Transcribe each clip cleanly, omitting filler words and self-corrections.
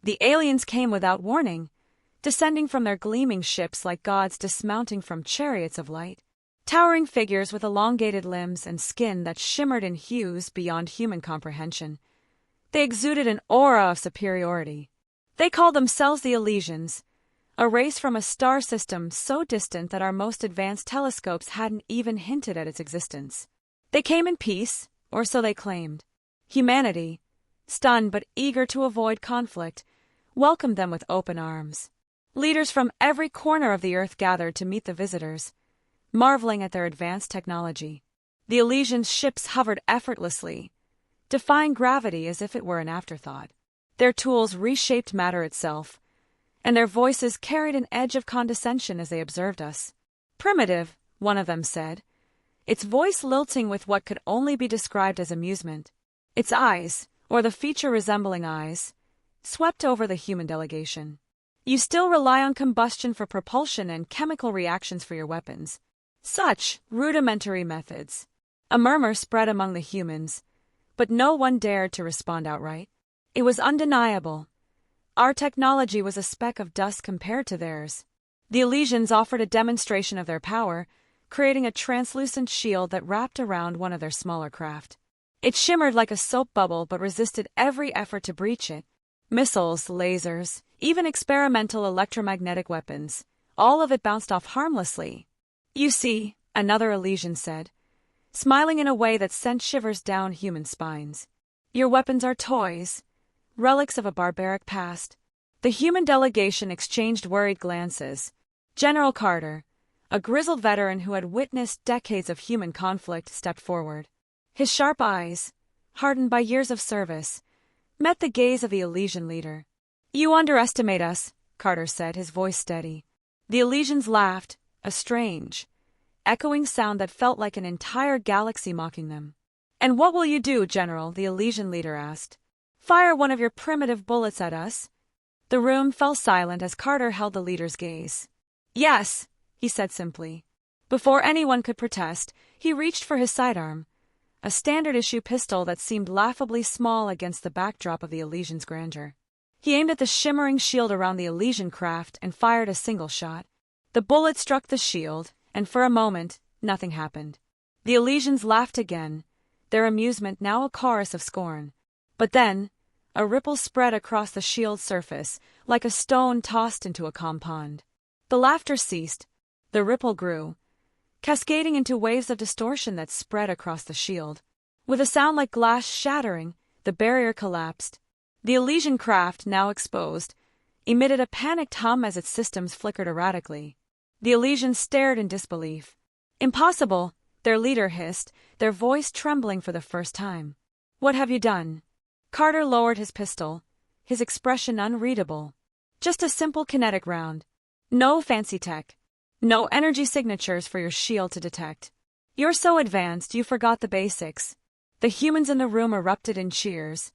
The aliens came without warning, descending from their gleaming ships like gods dismounting from chariots of light. Towering figures with elongated limbs and skin that shimmered in hues beyond human comprehension. They exuded an aura of superiority. They called themselves the Elysians, a race from a star system so distant that our most advanced telescopes hadn't even hinted at its existence. They came in peace, or so they claimed. Humanity, stunned but eager to avoid conflict, welcomed them with open arms. Leaders from every corner of the earth gathered to meet the visitors, marveling at their advanced technology. The Elysians' ships hovered effortlessly, defying gravity as if it were an afterthought. Their tools reshaped matter itself, and their voices carried an edge of condescension as they observed us. Primitive, one of them said, its voice lilting with what could only be described as amusement. Its eyes, or the feature resembling eyes, swept over the human delegation. You still rely on combustion for propulsion and chemical reactions for your weapons. Such rudimentary methods. A murmur spread among the humans, but no one dared to respond outright. It was undeniable. Our technology was a speck of dust compared to theirs. The Elysians offered a demonstration of their power, creating a translucent shield that wrapped around one of their smaller craft. It shimmered like a soap bubble but resisted every effort to breach it. Missiles, lasers, even experimental electromagnetic weapons, all of it bounced off harmlessly. You see, another Elysian said, smiling in a way that sent shivers down human spines. Your weapons are toys, relics of a barbaric past. The human delegation exchanged worried glances. General Carter, a grizzled veteran who had witnessed decades of human conflict, stepped forward. His sharp eyes, hardened by years of service, met the gaze of the Elysian leader. You underestimate us, Carter said, his voice steady. The Elysians laughed, a strange, echoing sound that felt like an entire galaxy mocking them. And what will you do, General? The Elysian leader asked. Fire one of your primitive bullets at us? The room fell silent as Carter held the leader's gaze. Yes, he said simply. Before anyone could protest, he reached for his sidearm, a standard-issue pistol that seemed laughably small against the backdrop of the Elysian's grandeur. He aimed at the shimmering shield around the Elysian craft and fired a single shot. The bullet struck the shield, and for a moment, nothing happened. The Elysians laughed again, their amusement now a chorus of scorn. But then, a ripple spread across the shield's surface, like a stone tossed into a calm pond. The laughter ceased. The ripple grew, cascading into waves of distortion that spread across the shield. With a sound like glass shattering, the barrier collapsed. The Elysian craft, now exposed, emitted a panicked hum as its systems flickered erratically. The Elysians stared in disbelief. Impossible, their leader hissed, their voice trembling for the first time. What have you done? Carter lowered his pistol, his expression unreadable. Just a simple kinetic round. No fancy tech. No energy signatures for your shield to detect. You're so advanced you forgot the basics. The humans in the room erupted in cheers,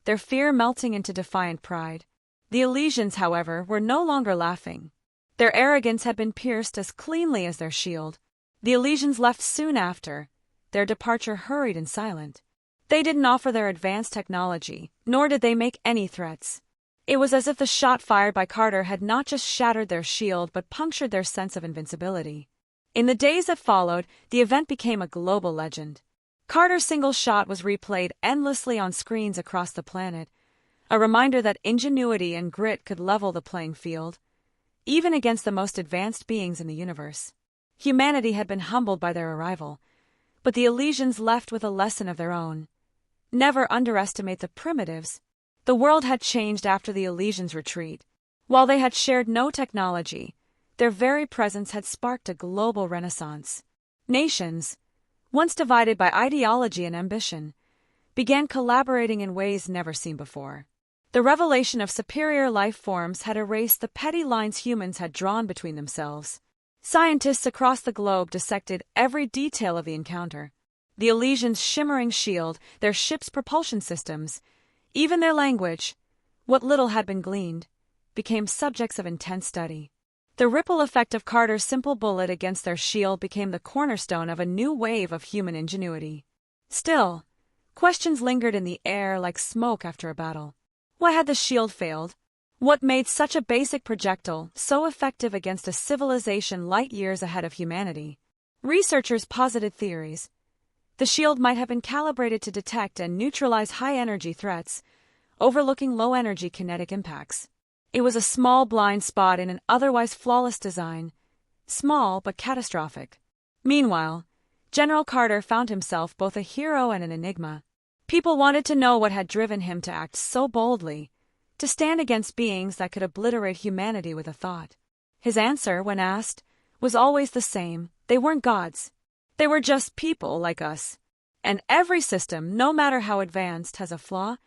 their fear melting into defiant pride. The Elysians, however, were no longer laughing. Their arrogance had been pierced as cleanly as their shield. The Elysians left soon after, their departure hurried and silent. They didn't offer their advanced technology, nor did they make any threats. It was as if the shot fired by Carter had not just shattered their shield but punctured their sense of invincibility. In the days that followed, the event became a global legend. Carter's single shot was replayed endlessly on screens across the planet, a reminder that ingenuity and grit could level the playing field, even against the most advanced beings in the universe. Humanity had been humbled by their arrival, but the Elysians left with a lesson of their own. Never underestimate the primitives. The world had changed after the Elysians' retreat. While they had shared no technology, their very presence had sparked a global renaissance. Nations, once divided by ideology and ambition, began collaborating in ways never seen before. The revelation of superior life forms had erased the petty lines humans had drawn between themselves. Scientists across the globe dissected every detail of the encounter. The Elysians' shimmering shield, their ship's propulsion systems, even their language, what little had been gleaned, became subjects of intense study. The ripple effect of Carter's simple bullet against their shield became the cornerstone of a new wave of human ingenuity. Still, questions lingered in the air like smoke after a battle. Why had the shield failed? What made such a basic projectile so effective against a civilization light years ahead of humanity? Researchers posited theories. The shield might have been calibrated to detect and neutralize high-energy threats, overlooking low-energy kinetic impacts. It was a small blind spot in an otherwise flawless design, small but catastrophic. Meanwhile, General Carter found himself both a hero and an enigma. People wanted to know what had driven him to act so boldly, to stand against beings that could obliterate humanity with a thought. His answer, when asked, was always the same: they weren't gods. They were just people like us. And every system, no matter how advanced, has a flaw.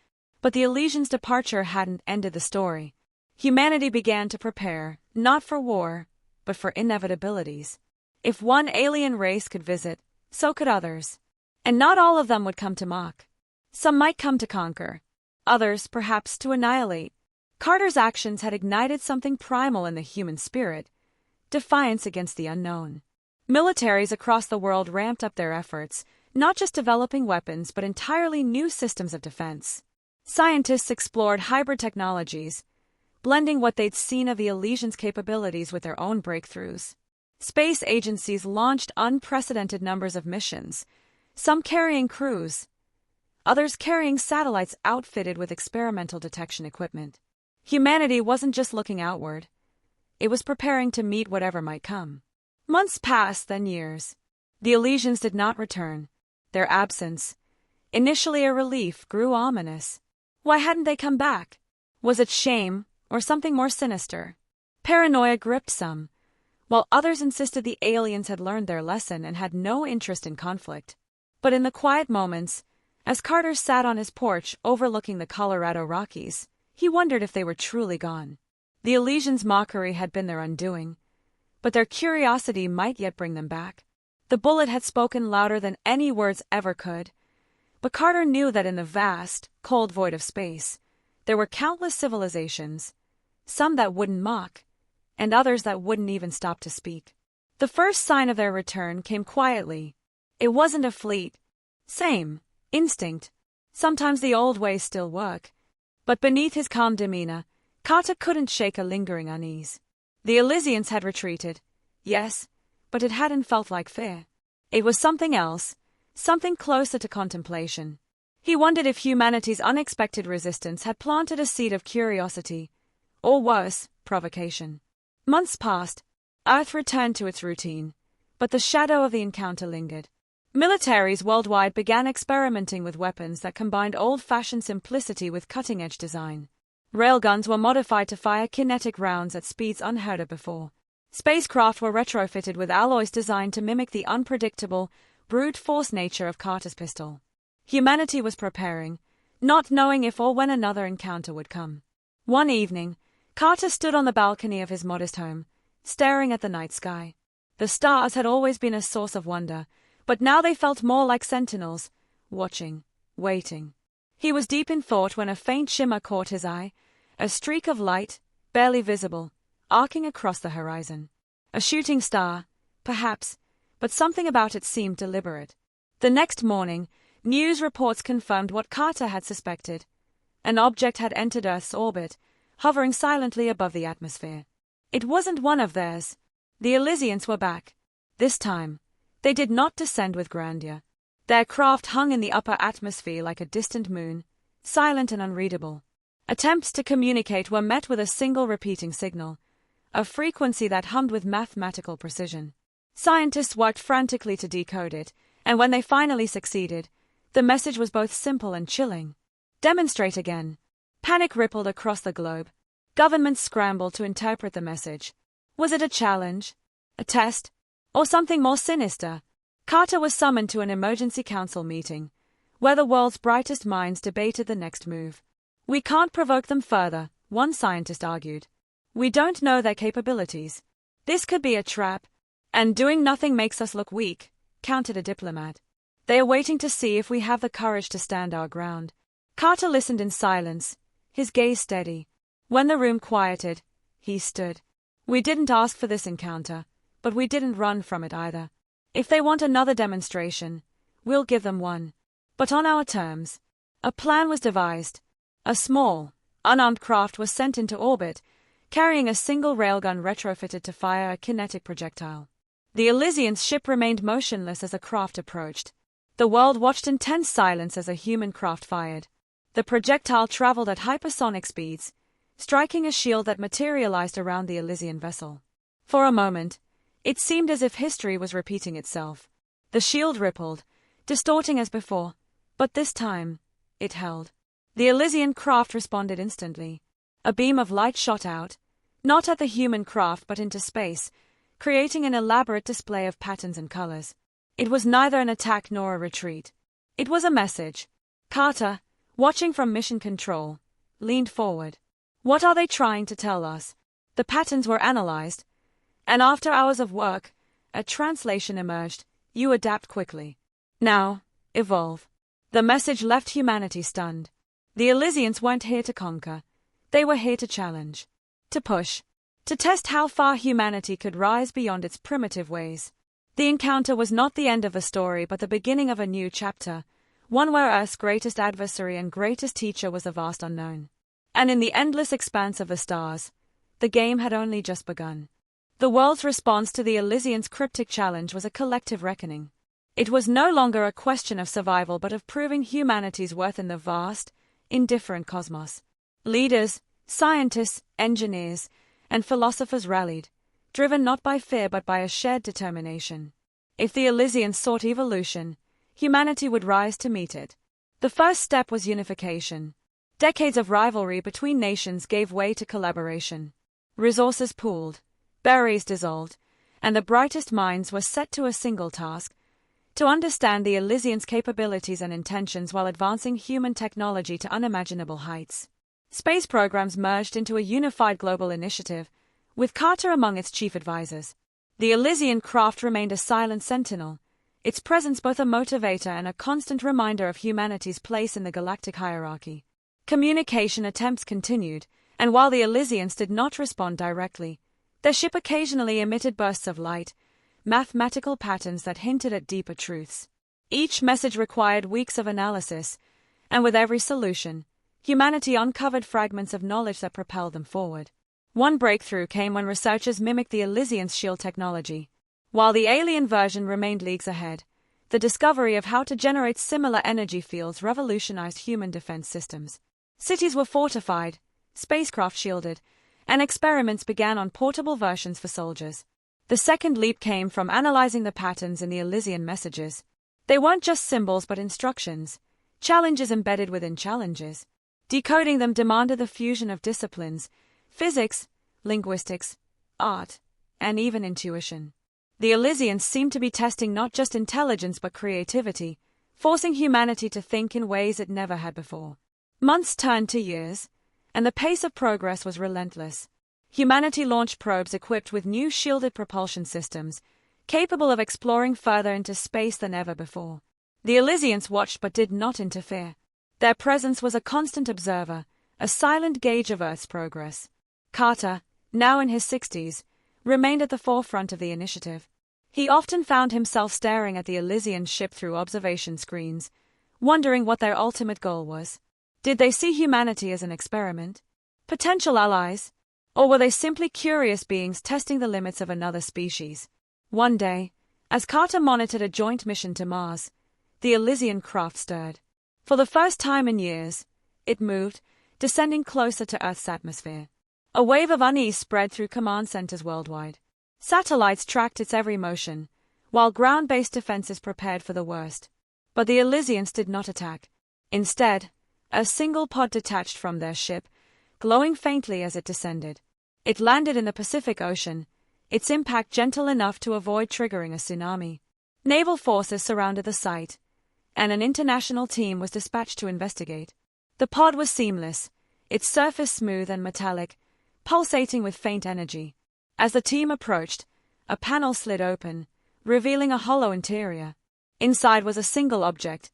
But the Elysians' departure hadn't ended the story. Humanity began to prepare, not for war, but for inevitabilities. If one alien race could visit, so could others. And not all of them would come to mock. Some might come to conquer. Others, perhaps, to annihilate. Carter's actions had ignited something primal in the human spirit: defiance against the unknown. Militaries across the world ramped up their efforts, not just developing weapons but entirely new systems of defense. Scientists explored hybrid technologies, blending what they'd seen of the Elysians' capabilities with their own breakthroughs. Space agencies launched unprecedented numbers of missions, some carrying crews, others carrying satellites outfitted with experimental detection equipment. Humanity wasn't just looking outward. It was preparing to meet whatever might come. Months passed, then years. The Elysians did not return. Their absence, initially a relief, grew ominous. Why hadn't they come back? Was it shame, or something more sinister? Paranoia gripped some, while others insisted the aliens had learned their lesson and had no interest in conflict. But in the quiet moments, as Carter sat on his porch overlooking the Colorado Rockies, he wondered if they were truly gone. The Elysians' mockery had been their undoing, but their curiosity might yet bring them back. The bullet had spoken louder than any words ever could, but Carter knew that in the vast, cold void of space, there were countless civilizations, some that wouldn't mock, and others that wouldn't even stop to speak. The first sign of their return came quietly. It wasn't a fleet. Same. Instinct. Sometimes the old ways still work. But beneath his calm demeanor, Carter couldn't shake a lingering unease. The Elysians had retreated, yes, but it hadn't felt like fear. It was something else, something closer to contemplation. He wondered if humanity's unexpected resistance had planted a seed of curiosity, or worse, provocation. Months passed. Earth returned to its routine, but the shadow of the encounter lingered. Militaries worldwide began experimenting with weapons that combined old-fashioned simplicity with cutting-edge design. Railguns were modified to fire kinetic rounds at speeds unheard of before. Spacecraft were retrofitted with alloys designed to mimic the unpredictable, brute force nature of Carter's pistol. Humanity was preparing, not knowing if or when another encounter would come. One evening, Carter stood on the balcony of his modest home, staring at the night sky. The stars had always been a source of wonder, but now they felt more like sentinels, watching, waiting. He was deep in thought when a faint shimmer caught his eye, a streak of light, barely visible, arcing across the horizon. A shooting star, perhaps, but something about it seemed deliberate. The next morning, news reports confirmed what Carter had suspected. An object had entered Earth's orbit, hovering silently above the atmosphere. It wasn't one of theirs. The Elysians were back. This time, they did not descend with grandeur. Their craft hung in the upper atmosphere like a distant moon, silent and unreadable. Attempts to communicate were met with a single repeating signal, a frequency that hummed with mathematical precision. Scientists worked frantically to decode it, and when they finally succeeded, the message was both simple and chilling. Demonstrate again. Panic rippled across the globe. Governments scrambled to interpret the message. Was it a challenge, a test, or something more sinister? Carter was summoned to an emergency council meeting, where the world's brightest minds debated the next move. We can't provoke them further, one scientist argued. We don't know their capabilities. This could be a trap, and doing nothing makes us look weak, countered a diplomat. They are waiting to see if we have the courage to stand our ground. Carter listened in silence, his gaze steady. When the room quieted, he stood. We didn't ask for this encounter, but we didn't run from it either. If they want another demonstration, we'll give them one. But on our terms. A plan was devised. A small, unarmed craft was sent into orbit, carrying a single railgun retrofitted to fire a kinetic projectile. The Elysians' ship remained motionless as the craft approached. The world watched in tense silence as a human craft fired. The projectile traveled at hypersonic speeds, striking a shield that materialized around the Elysian vessel. For a moment, it seemed as if history was repeating itself. The shield rippled, distorting as before, but this time, it held. The Elysian craft responded instantly. A beam of light shot out, not at the human craft but into space, creating an elaborate display of patterns and colors. It was neither an attack nor a retreat. It was a message. Carter, watching from mission control, leaned forward. What are they trying to tell us? The patterns were analyzed, and after hours of work, a translation emerged. You adapt quickly. Now, evolve. The message left humanity stunned. The Elysians weren't here to conquer. They were here to challenge. To push. To test how far humanity could rise beyond its primitive ways. The encounter was not the end of a story but the beginning of a new chapter, one where Earth's greatest adversary and greatest teacher was the vast unknown. And in the endless expanse of the stars, the game had only just begun. The world's response to the Elysians' cryptic challenge was a collective reckoning. It was no longer a question of survival but of proving humanity's worth in the vast, indifferent cosmos. Leaders, scientists, engineers, and philosophers rallied, driven not by fear but by a shared determination. If the Elysians sought evolution, humanity would rise to meet it. The first step was unification. Decades of rivalry between nations gave way to collaboration. Resources pooled, barriers dissolved, and the brightest minds were set to a single task: to understand the Elysians' capabilities and intentions while advancing human technology to unimaginable heights. Space programs merged into a unified global initiative, with Carter among its chief advisors. The Elysian craft remained a silent sentinel, its presence both a motivator and a constant reminder of humanity's place in the galactic hierarchy. Communication attempts continued, and while the Elysians did not respond directly, their ship occasionally emitted bursts of light, mathematical patterns that hinted at deeper truths. Each message required weeks of analysis, and with every solution, humanity uncovered fragments of knowledge that propelled them forward. One breakthrough came when researchers mimicked the Elysians' shield technology. While the alien version remained leagues ahead, the discovery of how to generate similar energy fields revolutionized human defense systems. Cities were fortified, spacecraft shielded, and experiments began on portable versions for soldiers. The second leap came from analyzing the patterns in the Elysian messages. They weren't just symbols but instructions, challenges embedded within challenges. Decoding them demanded the fusion of disciplines: physics, linguistics, art, and even intuition. The Elysians seemed to be testing not just intelligence but creativity, forcing humanity to think in ways it never had before. Months turned to years, and the pace of progress was relentless. Humanity launched probes equipped with new shielded propulsion systems, capable of exploring further into space than ever before. The Elysians watched but did not interfere. Their presence was a constant observer, a silent gauge of Earth's progress. Carter, now in his 60s, remained at the forefront of the initiative. He often found himself staring at the Elysian ship through observation screens, wondering what their ultimate goal was. Did they see humanity as an experiment? Potential allies? Or were they simply curious beings testing the limits of another species? One day, as Carter monitored a joint mission to Mars, the Elysian craft stirred. For the first time in years, it moved, descending closer to Earth's atmosphere. A wave of unease spread through command centers worldwide. Satellites tracked its every motion, while ground-based defenses prepared for the worst. But the Elysians did not attack. Instead, a single pod detached from their ship, glowing faintly as it descended. It landed in the Pacific Ocean, its impact gentle enough to avoid triggering a tsunami. Naval forces surrounded the site, and an international team was dispatched to investigate. The pod was seamless, its surface smooth and metallic, pulsating with faint energy. As the team approached, a panel slid open, revealing a hollow interior. Inside was a single object,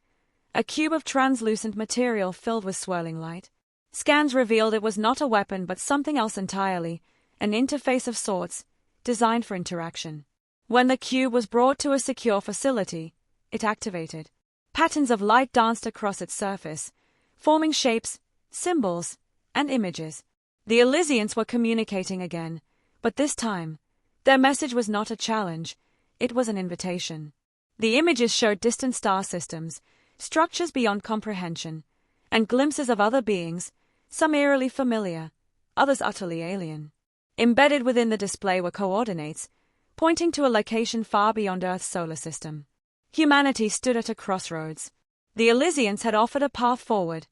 a cube of translucent material filled with swirling light. Scans revealed it was not a weapon but something else entirely, an interface of sorts, designed for interaction. When the cube was brought to a secure facility, it activated. Patterns of light danced across its surface, forming shapes, symbols, and images. The Elysians were communicating again, but this time, their message was not a challenge, it was an invitation. The images showed distant star systems, structures beyond comprehension, and glimpses of other beings, some eerily familiar, others utterly alien. Embedded within the display were coordinates, pointing to a location far beyond Earth's solar system. Humanity stood at a crossroads. The Elysians had offered a path forward,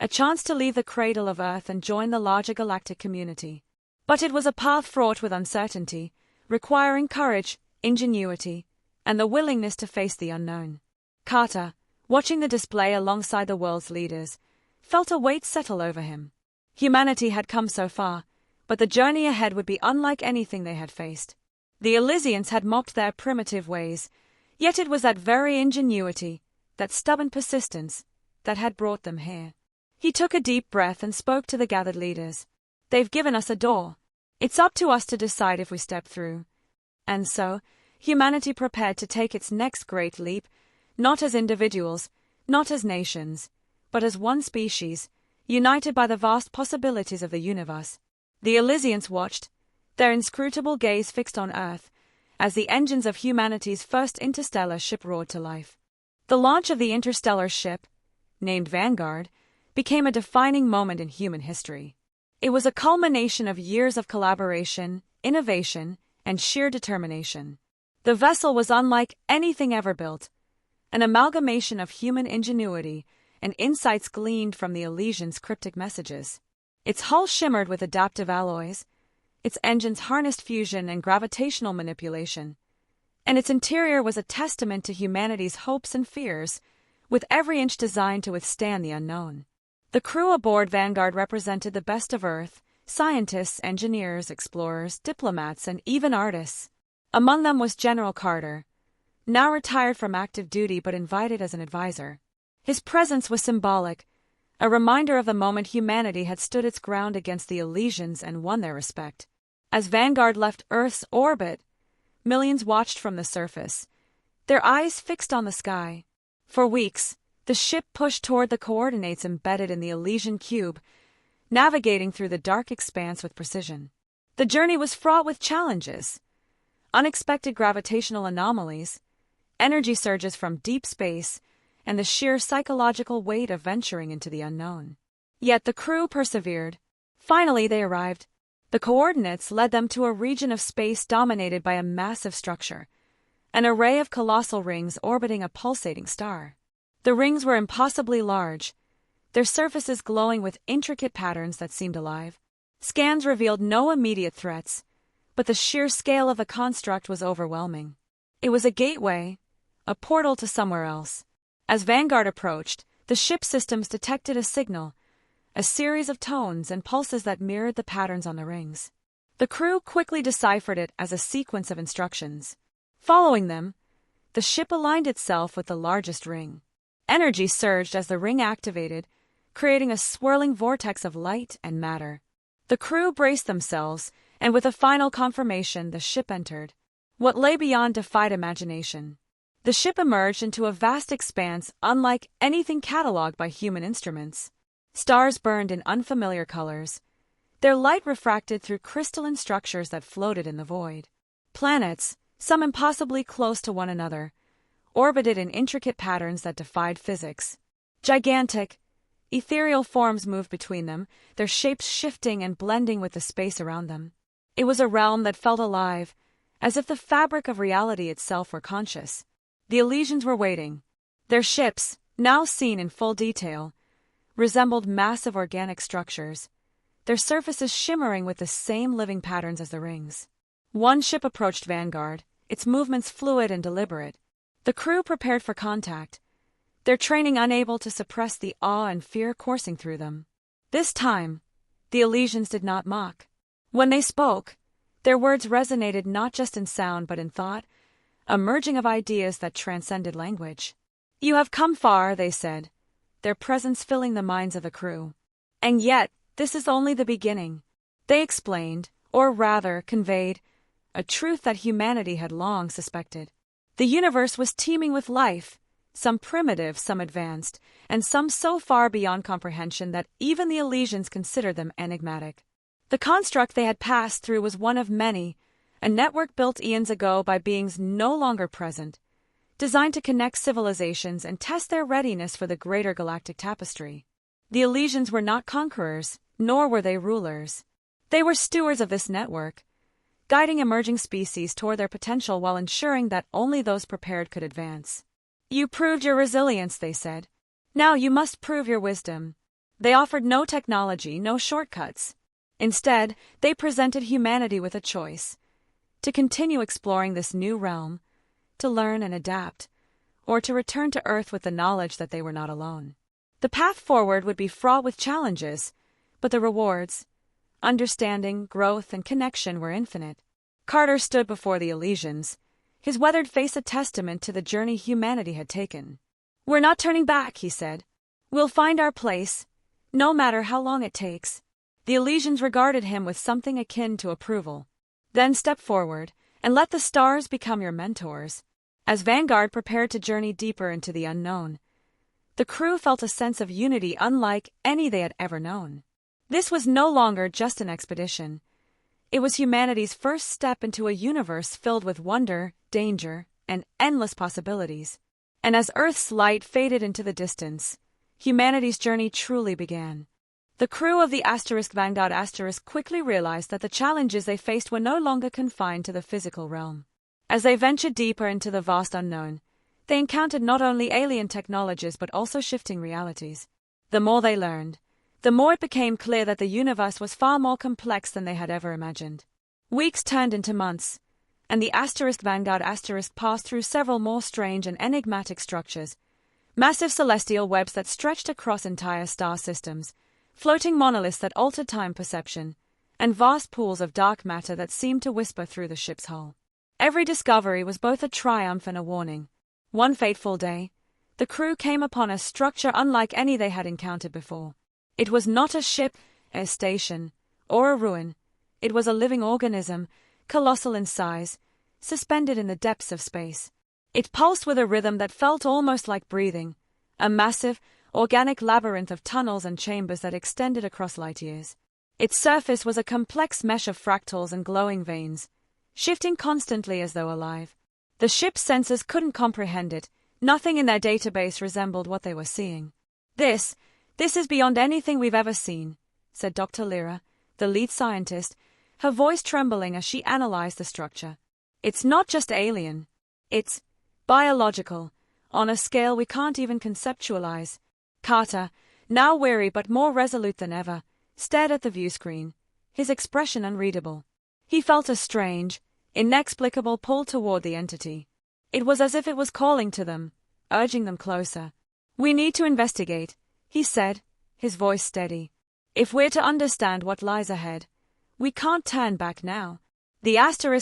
a chance to leave the cradle of Earth and join the larger galactic community. But it was a path fraught with uncertainty, requiring courage, ingenuity, and the willingness to face the unknown. Carter, watching the display alongside the world's leaders, felt a weight settle over him. Humanity had come so far, but the journey ahead would be unlike anything they had faced. The Elysians had mocked their primitive ways, yet it was that very ingenuity, that stubborn persistence, that had brought them here. He took a deep breath and spoke to the gathered leaders. They've given us a door. It's up to us to decide if we step through. And so, humanity prepared to take its next great leap, not as individuals, not as nations, but as one species, united by the vast possibilities of the universe. The Elysians watched, their inscrutable gaze fixed on Earth, as the engines of humanity's first interstellar ship roared to life. The launch of the interstellar ship, named Vanguard, became a defining moment in human history. It was a culmination of years of collaboration, innovation, and sheer determination. The vessel was unlike anything ever built, an amalgamation of human ingenuity and insights gleaned from the Elysians' cryptic messages. Its hull shimmered with adaptive alloys, its engines harnessed fusion and gravitational manipulation, and its interior was a testament to humanity's hopes and fears, with every inch designed to withstand the unknown. The crew aboard Vanguard represented the best of Earth: scientists, engineers, explorers, diplomats, and even artists. Among them was General Carter, now retired from active duty but invited as an advisor. His presence was symbolic, a reminder of the moment humanity had stood its ground against the Elysians and won their respect. As Vanguard left Earth's orbit, millions watched from the surface, their eyes fixed on the sky. For weeks, the ship pushed toward the coordinates embedded in the Elysian cube, navigating through the dark expanse with precision. The journey was fraught with challenges: unexpected gravitational anomalies, energy surges from deep space, and the sheer psychological weight of venturing into the unknown. Yet the crew persevered. Finally they arrived. The coordinates led them to a region of space dominated by a massive structure, an array of colossal rings orbiting a pulsating star. The rings were impossibly large, their surfaces glowing with intricate patterns that seemed alive. Scans revealed no immediate threats, but the sheer scale of the construct was overwhelming. It was a gateway, a portal to somewhere else. As Vanguard approached, the ship's systems detected a signal, a series of tones and pulses that mirrored the patterns on the rings. The crew quickly deciphered it as a sequence of instructions. Following them, the ship aligned itself with the largest ring. Energy surged as the ring activated, creating a swirling vortex of light and matter. The crew braced themselves, and with a final confirmation, the ship entered. What lay beyond defied imagination. The ship emerged into a vast expanse unlike anything catalogued by human instruments. Stars burned in unfamiliar colors, their light refracted through crystalline structures that floated in the void. Planets, some impossibly close to one another, orbited in intricate patterns that defied physics. Gigantic, ethereal forms moved between them, their shapes shifting and blending with the space around them. It was a realm that felt alive, as if the fabric of reality itself were conscious. The Elysians were waiting. Their ships, now seen in full detail, resembled massive organic structures, their surfaces shimmering with the same living patterns as the rings. One ship approached Vanguard, its movements fluid and deliberate. The crew prepared for contact, their training unable to suppress the awe and fear coursing through them. This time, the Elysians did not mock. When they spoke, their words resonated not just in sound but in thought, a merging of ideas that transcended language. "You have come far," they said, their presence filling the minds of the crew. "And yet, this is only the beginning." They explained, or rather conveyed, a truth that humanity had long suspected. The universe was teeming with life, some primitive, some advanced, and some so far beyond comprehension that even the Elysians considered them enigmatic. The construct they had passed through was one of many, a network built eons ago by beings no longer present, designed to connect civilizations and test their readiness for the greater galactic tapestry. The Elysians were not conquerors, nor were they rulers. They were stewards of this network, guiding emerging species toward their potential while ensuring that only those prepared could advance. "You proved your resilience," they said. "Now you must prove your wisdom." They offered no technology, no shortcuts. Instead, they presented humanity with a choice: to continue exploring this new realm, to learn and adapt, or to return to Earth with the knowledge that they were not alone. The path forward would be fraught with challenges, but the rewards, understanding, growth, and connection were infinite. Carter stood before the Elysians, his weathered face a testament to the journey humanity had taken. "We're not turning back," he said. "We'll find our place, no matter how long it takes." The Elysians regarded him with something akin to approval. "Then step forward, and let the stars become your mentors." As Vanguard prepared to journey deeper into the unknown, the crew felt a sense of unity unlike any they had ever known. This was no longer just an expedition. It was humanity's first step into a universe filled with wonder, danger, and endless possibilities. And as Earth's light faded into the distance, humanity's journey truly began. The crew of the Vanguard quickly realized that the challenges they faced were no longer confined to the physical realm. As they ventured deeper into the vast unknown, they encountered not only alien technologies but also shifting realities. The more they learned, the more it became clear that the universe was far more complex than they had ever imagined. Weeks turned into months, and the Vanguard passed through several more strange and enigmatic structures: massive celestial webs that stretched across entire star systems, floating monoliths that altered time perception, and vast pools of dark matter that seemed to whisper through the ship's hull. Every discovery was both a triumph and a warning. One fateful day, the crew came upon a structure unlike any they had encountered before. It was not a ship, a station, or a ruin. It was a living organism, colossal in size, suspended in the depths of space. It pulsed with a rhythm that felt almost like breathing, a massive, organic labyrinth of tunnels and chambers that extended across light years. Its surface was a complex mesh of fractals and glowing veins, shifting constantly as though alive. The ship's sensors couldn't comprehend it. Nothing in their database resembled what they were seeing. This is beyond anything we've ever seen," said Dr. Lyra, the lead scientist, her voice trembling as she analyzed the structure. "It's not just alien. It's biological, on a scale we can't even conceptualize." Carter, now weary but more resolute than ever, stared at the viewscreen, his expression unreadable. He felt a strange, inexplicable pull toward the entity. It was as if it was calling to them, urging them closer. "We need to investigate," he said, his voice steady. "If we're to understand what lies ahead, we can't turn back now." The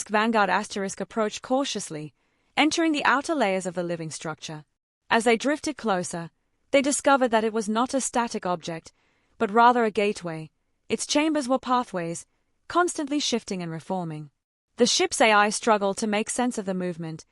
Vanguard approached cautiously, entering the outer layers of the living structure. As they drifted closer, they discovered that it was not a static object, but rather a gateway. Its chambers were pathways, constantly shifting and reforming. The ship's AI struggled to make sense of the movement,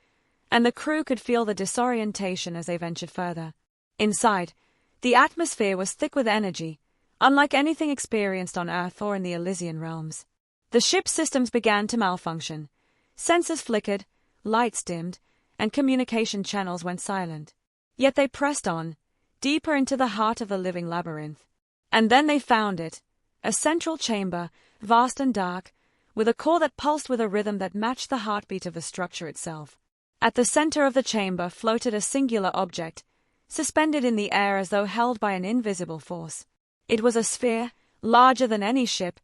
and the crew could feel the disorientation as they ventured further. Inside, the atmosphere was thick with energy, unlike anything experienced on Earth or in the Elysian realms. The ship's systems began to malfunction. Sensors flickered, lights dimmed, and communication channels went silent. Yet they pressed on, deeper into the heart of the living labyrinth. And then they found it, a central chamber, vast and dark, with a core that pulsed with a rhythm that matched the heartbeat of the structure itself. At the center of the chamber floated a singular object, suspended in the air as though held by an invisible force. It was a sphere, larger than any ship,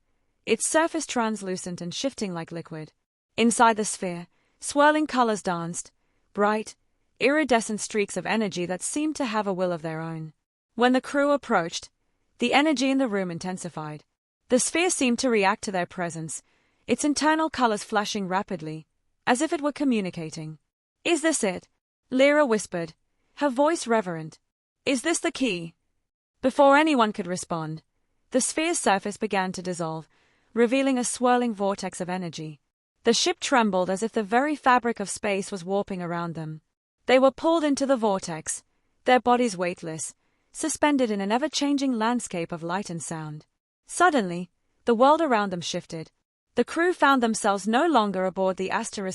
its surface translucent and shifting like liquid. Inside the sphere, swirling colors danced, bright, iridescent streaks of energy that seemed to have a will of their own. When the crew approached, the energy in the room intensified. The sphere seemed to react to their presence, its internal colors flashing rapidly, as if it were communicating. "Is this it?" Lyra whispered, her voice reverent. "Is this the key?" Before anyone could respond, the sphere's surface began to dissolve, revealing a swirling vortex of energy. The ship trembled as if the very fabric of space was warping around them. They were pulled into the vortex, their bodies weightless, suspended in an ever-changing landscape of light and sound. Suddenly, the world around them shifted. The crew found themselves no longer aboard the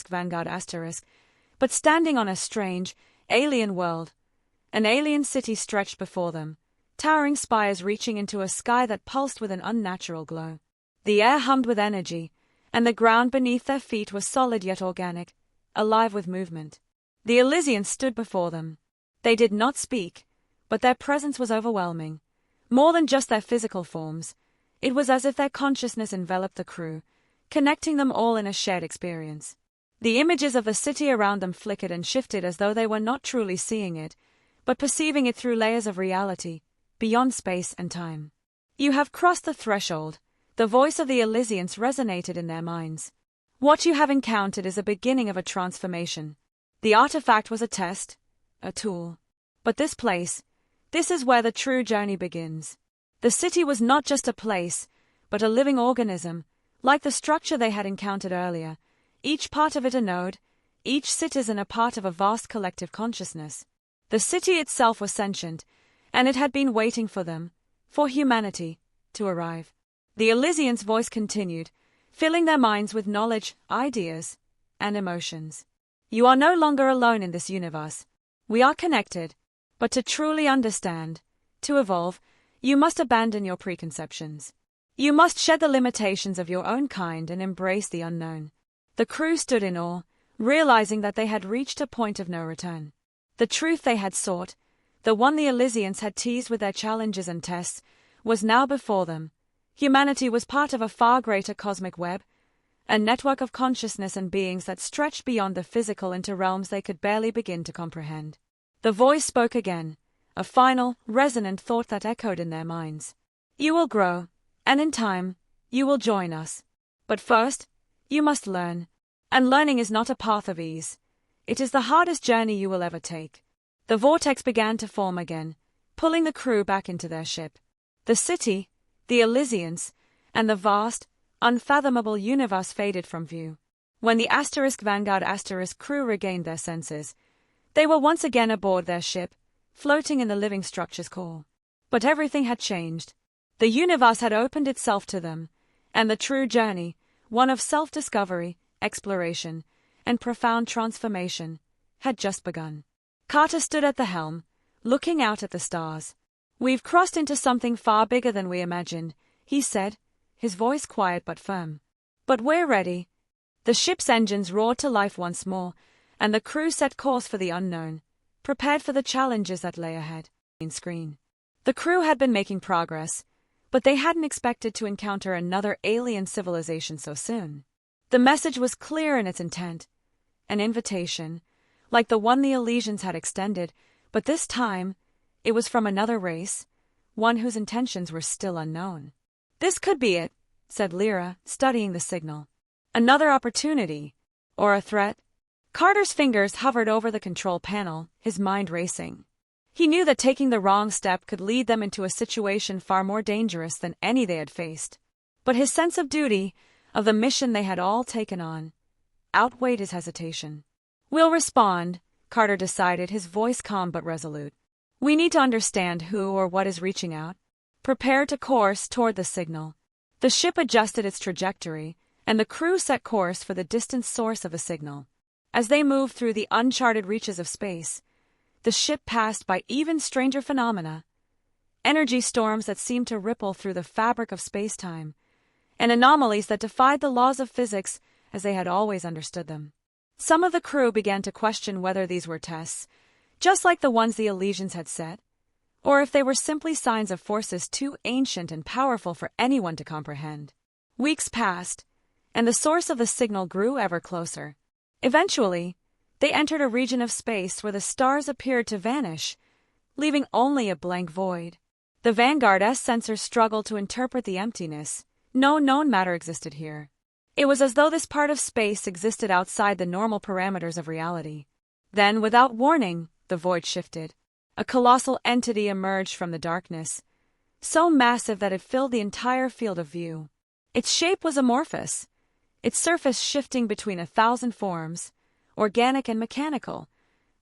Vanguard *, but standing on a strange, alien world. An alien city stretched before them, towering spires reaching into a sky that pulsed with an unnatural glow. The air hummed with energy, and the ground beneath their feet was solid yet organic, alive with movement. The Elysians stood before them. They did not speak, but their presence was overwhelming. More than just their physical forms, it was as if their consciousness enveloped the crew, connecting them all in a shared experience. The images of the city around them flickered and shifted as though they were not truly seeing it, but perceiving it through layers of reality, beyond space and time. "You have crossed the threshold," the voice of the Elysians resonated in their minds. "What you have encountered is a beginning of a transformation. The artifact was a test, a tool. But this is where the true journey begins." The city was not just a place, but a living organism, like the structure they had encountered earlier, each part of it a node, each citizen a part of a vast collective consciousness. The city itself was sentient, and it had been waiting for them, for humanity, to arrive. The Elysian's voice continued, filling their minds with knowledge, ideas, and emotions. "You are no longer alone in this universe. We are connected, but to truly understand, to evolve, you must abandon your preconceptions. You must shed the limitations of your own kind and embrace the unknown." The crew stood in awe, realizing that they had reached a point of no return. The truth they had sought, the one the Elysians had teased with their challenges and tests, was now before them. Humanity was part of a far greater cosmic web, a network of consciousness and beings that stretched beyond the physical into realms they could barely begin to comprehend. The voice spoke again, a final, resonant thought that echoed in their minds. "You will grow, and in time, you will join us. But first, you must learn. And learning is not a path of ease. It is the hardest journey you will ever take." The vortex began to form again, pulling the crew back into their ship. The city, the Elysians, and the vast, unfathomable universe faded from view. When the Vanguard crew regained their senses, they were once again aboard their ship, floating in the living structure's core. But everything had changed. The universe had opened itself to them, and the true journey, one of self-discovery, exploration, and profound transformation, had just begun. Carter stood at the helm, looking out at the stars. "We've crossed into something far bigger than we imagined," he said, his voice quiet but firm. "But we're ready." The ship's engines roared to life once more, and the crew set course for the unknown, prepared for the challenges that lay ahead. The crew had been making progress, but they hadn't expected to encounter another alien civilization so soon. The message was clear in its intent, an invitation, like the one the Elysians had extended, but this time, it was from another race, one whose intentions were still unknown. "This could be it," said Lyra, studying the signal. "Another opportunity, or a threat?" Carter's fingers hovered over the control panel, his mind racing. He knew that taking the wrong step could lead them into a situation far more dangerous than any they had faced. But his sense of duty, of the mission they had all taken on, outweighed his hesitation. "We'll respond," Carter decided, his voice calm but resolute. "We need to understand who or what is reaching out. Prepare to course toward the signal." The ship adjusted its trajectory, and the crew set course for the distant source of the signal. As they moved through the uncharted reaches of space, the ship passed by even stranger phenomena, energy storms that seemed to ripple through the fabric of space-time, and anomalies that defied the laws of physics as they had always understood them. Some of the crew began to question whether these were tests, just like the ones the Elysians had set, or if they were simply signs of forces too ancient and powerful for anyone to comprehend. Weeks passed, and the source of the signal grew ever closer. Eventually, they entered a region of space where the stars appeared to vanish, leaving only a blank void. The Vanguard's sensors struggled to interpret the emptiness. No known matter existed here. It was as though this part of space existed outside the normal parameters of reality. Then, without warning, the void shifted. A colossal entity emerged from the darkness, so massive that it filled the entire field of view. Its shape was amorphous, its surface shifting between 1,000 forms, organic and mechanical,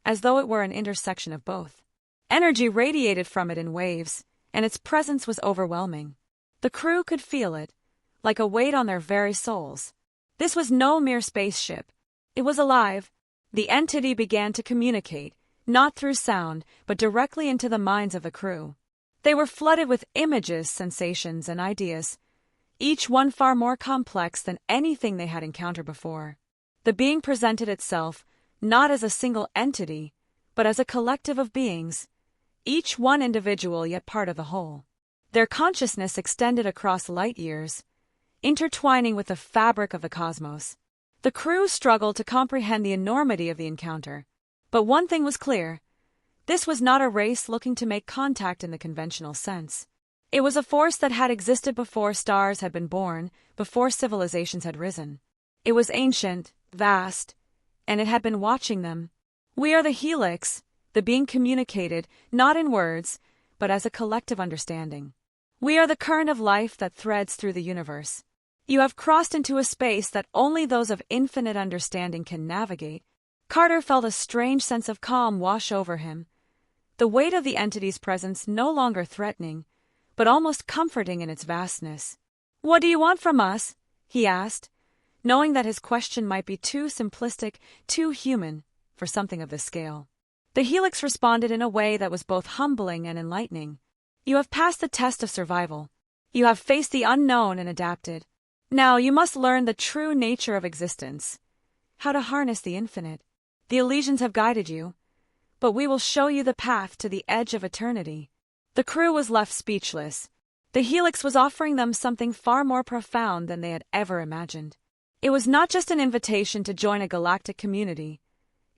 as though it were an intersection of both. Energy radiated from it in waves, and its presence was overwhelming. The crew could feel it, like a weight on their very souls. This was no mere spaceship. It was alive. The entity began to communicate, not through sound, but directly into the minds of the crew. They were flooded with images, sensations, and ideas, each one far more complex than anything they had encountered before. The being presented itself, not as a single entity, but as a collective of beings, each one individual yet part of the whole. Their consciousness extended across light years, intertwining with the fabric of the cosmos. The crew struggled to comprehend the enormity of the encounter. But one thing was clear. This was not a race looking to make contact in the conventional sense. It was a force that had existed before stars had been born, before civilizations had risen. It was ancient, vast, and it had been watching them. We are the helix, the being communicated, not in words, but as a collective understanding. We are the current of life that threads through the universe. You have crossed into a space that only those of infinite understanding can navigate. Carter felt a strange sense of calm wash over him, the weight of the entity's presence no longer threatening, but almost comforting in its vastness. "What do you want from us?" he asked, knowing that his question might be too simplistic, too human, for something of this scale. The helix responded in a way that was both humbling and enlightening. "You have passed the test of survival. You have faced the unknown and adapted. Now you must learn the true nature of existence, how to harness the infinite. The Elysians have guided you, but we will show you the path to the edge of eternity." The crew was left speechless. The helix was offering them something far more profound than they had ever imagined. It was not just an invitation to join a galactic community.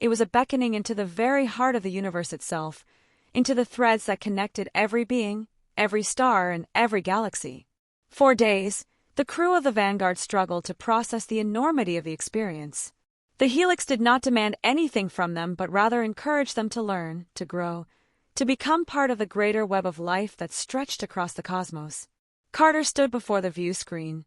It was a beckoning into the very heart of the universe itself, into the threads that connected every being, every star, and every galaxy. For days, the crew of the Vanguard struggled to process the enormity of the experience. The helix did not demand anything from them, but rather encouraged them to learn, to grow, to become part of the greater web of life that stretched across the cosmos. Carter stood before the view screen,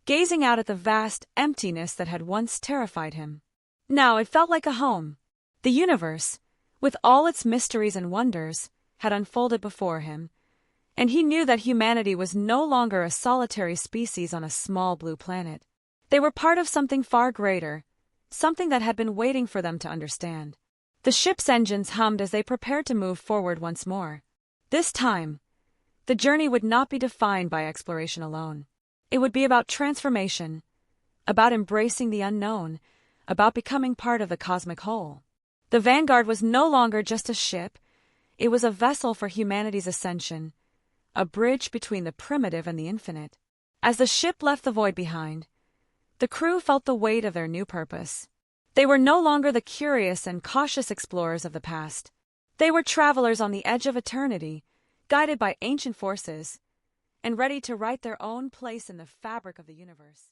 gazing out at the vast emptiness that had once terrified him. Now it felt like a home. The universe, with all its mysteries and wonders, had unfolded before him, and he knew that humanity was no longer a solitary species on a small blue planet. They were part of something far greater, something that had been waiting for them to understand. The ship's engines hummed as they prepared to move forward once more. This time, the journey would not be defined by exploration alone. It would be about transformation, about embracing the unknown, about becoming part of the cosmic whole. The Vanguard was no longer just a ship. It was a vessel for humanity's ascension, a bridge between the primitive and the infinite. As the ship left the void behind, the crew felt the weight of their new purpose. They were no longer the curious and cautious explorers of the past. They were travelers on the edge of eternity, guided by ancient forces, and ready to write their own place in the fabric of the universe.